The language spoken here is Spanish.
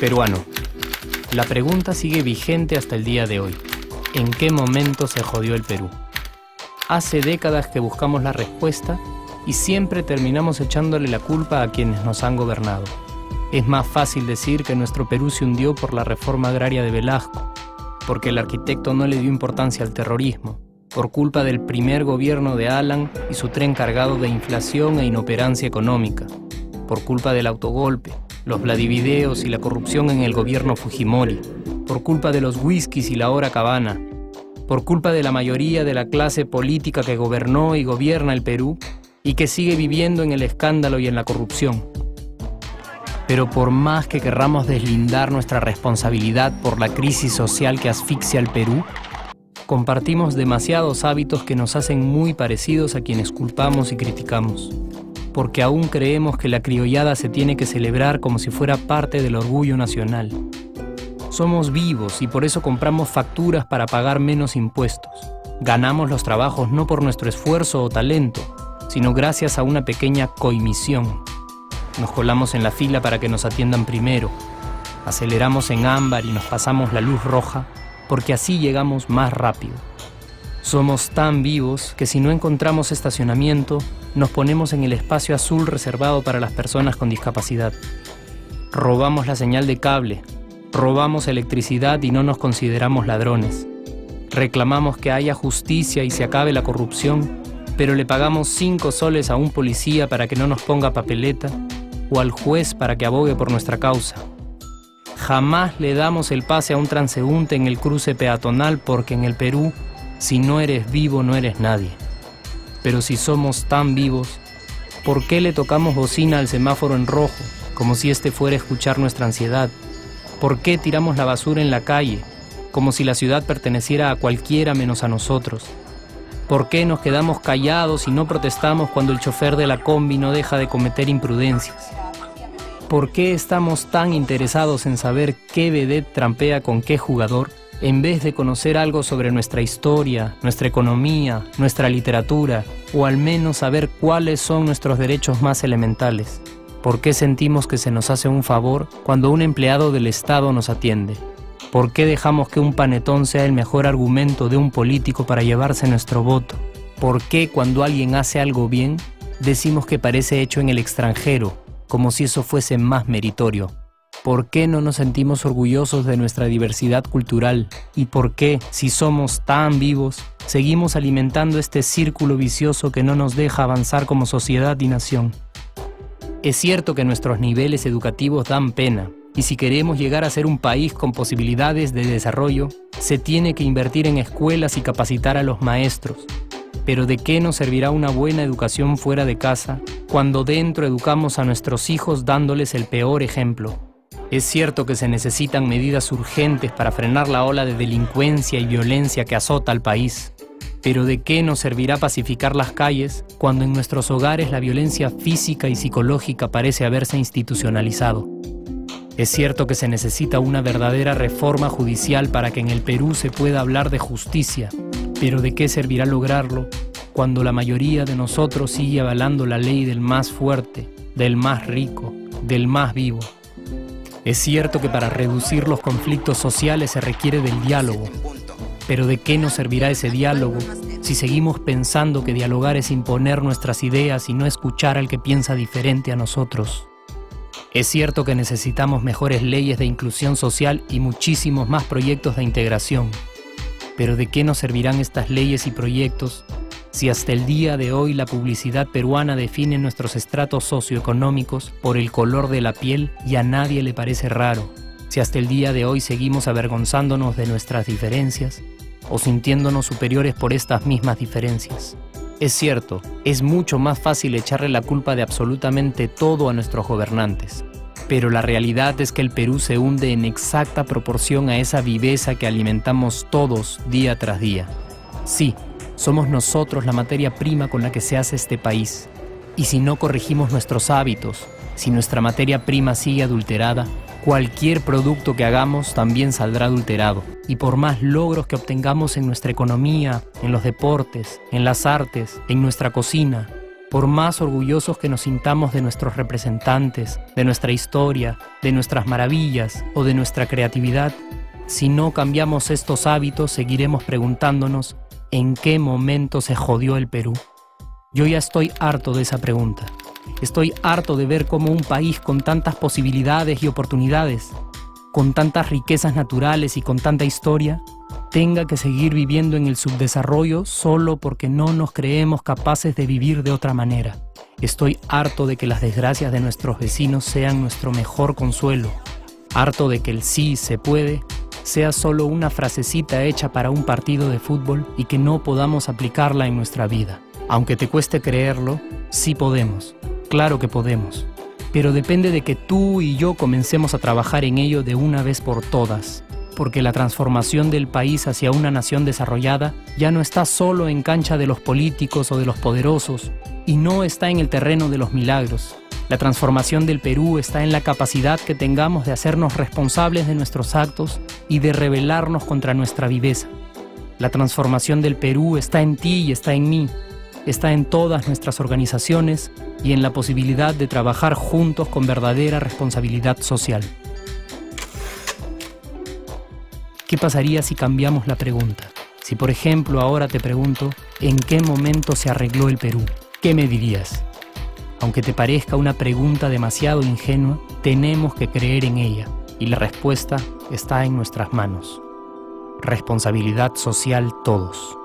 Peruano. La pregunta sigue vigente hasta el día de hoy. ¿En qué momento se jodió el Perú? Hace décadas que buscamos la respuesta y siempre terminamos echándole la culpa a quienes nos han gobernado. Es más fácil decir que nuestro Perú se hundió por la reforma agraria de Velasco, porque el arquitecto no le dio importancia al terrorismo, por culpa del primer gobierno de Alan y su tren cargado de inflación e inoperancia económica, por culpa del autogolpe, los Vladivideos y la corrupción en el gobierno Fujimori, por culpa de los whiskies y la hora cabana, por culpa de la mayoría de la clase política que gobernó y gobierna el Perú y que sigue viviendo en el escándalo y en la corrupción. Pero por más que querramos deslindar nuestra responsabilidad por la crisis social que asfixia al Perú, compartimos demasiados hábitos que nos hacen muy parecidos a quienes culpamos y criticamos, porque aún creemos que la criollada se tiene que celebrar como si fuera parte del orgullo nacional. Somos vivos y por eso compramos facturas para pagar menos impuestos. Ganamos los trabajos no por nuestro esfuerzo o talento, sino gracias a una pequeña coimisión. Nos colamos en la fila para que nos atiendan primero. Aceleramos en ámbar y nos pasamos la luz roja, porque así llegamos más rápido. Somos tan vivos que si no encontramos estacionamiento, nos ponemos en el espacio azul reservado para las personas con discapacidad. Robamos la señal de cable, robamos electricidad y no nos consideramos ladrones. Reclamamos que haya justicia y se acabe la corrupción, pero le pagamos 5 soles a un policía para que no nos ponga papeleta o al juez para que abogue por nuestra causa. Jamás le damos el pase a un transeúnte en el cruce peatonal porque en el Perú, si no eres vivo, no eres nadie. Pero si somos tan vivos, ¿por qué le tocamos bocina al semáforo en rojo, como si este fuera a escuchar nuestra ansiedad? ¿Por qué tiramos la basura en la calle, como si la ciudad perteneciera a cualquiera menos a nosotros? ¿Por qué nos quedamos callados y no protestamos cuando el chofer de la combi no deja de cometer imprudencias? ¿Por qué estamos tan interesados en saber qué vedette trampea con qué jugador, en vez de conocer algo sobre nuestra historia, nuestra economía, nuestra literatura, o al menos saber cuáles son nuestros derechos más elementales? ¿Por qué sentimos que se nos hace un favor cuando un empleado del Estado nos atiende? ¿Por qué dejamos que un panetón sea el mejor argumento de un político para llevarse nuestro voto? ¿Por qué cuando alguien hace algo bien, decimos que parece hecho en el extranjero, como si eso fuese más meritorio? ¿Por qué no nos sentimos orgullosos de nuestra diversidad cultural? ¿Y por qué, si somos tan vivos, seguimos alimentando este círculo vicioso que no nos deja avanzar como sociedad y nación? Es cierto que nuestros niveles educativos dan pena, y si queremos llegar a ser un país con posibilidades de desarrollo, se tiene que invertir en escuelas y capacitar a los maestros. Pero ¿de qué nos servirá una buena educación fuera de casa cuando dentro educamos a nuestros hijos dándoles el peor ejemplo? Es cierto que se necesitan medidas urgentes para frenar la ola de delincuencia y violencia que azota al país. Pero ¿de qué nos servirá pacificar las calles cuando en nuestros hogares la violencia física y psicológica parece haberse institucionalizado? Es cierto que se necesita una verdadera reforma judicial para que en el Perú se pueda hablar de justicia, pero ¿de qué servirá lograrlo cuando la mayoría de nosotros sigue avalando la ley del más fuerte, del más rico, del más vivo? Es cierto que para reducir los conflictos sociales se requiere del diálogo, pero ¿de qué nos servirá ese diálogo si seguimos pensando que dialogar es imponer nuestras ideas y no escuchar al que piensa diferente a nosotros? Es cierto que necesitamos mejores leyes de inclusión social y muchísimos más proyectos de integración. Pero ¿de qué nos servirán estas leyes y proyectos si hasta el día de hoy la publicidad peruana define nuestros estratos socioeconómicos por el color de la piel y a nadie le parece raro? Si hasta el día de hoy seguimos avergonzándonos de nuestras diferencias o sintiéndonos superiores por estas mismas diferencias. Es cierto, es mucho más fácil echarle la culpa de absolutamente todo a nuestros gobernantes. Pero la realidad es que el Perú se hunde en exacta proporción a esa viveza que alimentamos todos día tras día. Sí, somos nosotros la materia prima con la que se hace este país. Y si no corregimos nuestros hábitos, si nuestra materia prima sigue adulterada, Cualquier producto que hagamos también saldrá adulterado. Y por más logros que obtengamos en nuestra economía, en los deportes, en las artes, en nuestra cocina, por más orgullosos que nos sintamos de nuestros representantes, de nuestra historia, de nuestras maravillas o de nuestra creatividad, si no cambiamos estos hábitos, seguiremos preguntándonos ¿en qué momento se jodió el Perú? Yo ya estoy harto de esa pregunta. Estoy harto de ver cómo un país con tantas posibilidades y oportunidades, con tantas riquezas naturales y con tanta historia, tenga que seguir viviendo en el subdesarrollo solo porque no nos creemos capaces de vivir de otra manera. Estoy harto de que las desgracias de nuestros vecinos sean nuestro mejor consuelo. Harto de que el sí se puede sea solo una frasecita hecha para un partido de fútbol y que no podamos aplicarla en nuestra vida. Aunque te cueste creerlo, sí podemos. Claro que podemos. Pero depende de que tú y yo comencemos a trabajar en ello de una vez por todas. Porque la transformación del país hacia una nación desarrollada ya no está solo en cancha de los políticos o de los poderosos, y no está en el terreno de los milagros. La transformación del Perú está en la capacidad que tengamos de hacernos responsables de nuestros actos y de rebelarnos contra nuestra viveza. La transformación del Perú está en ti y está en mí. Está en todas nuestras organizaciones y en la posibilidad de trabajar juntos con verdadera responsabilidad social. ¿Qué pasaría si cambiamos la pregunta? Si, por ejemplo, ahora te pregunto, ¿en qué momento se arregló el Perú? ¿Qué me dirías? Aunque te parezca una pregunta demasiado ingenua, tenemos que creer en ella, y la respuesta está en nuestras manos. Responsabilidad social todos.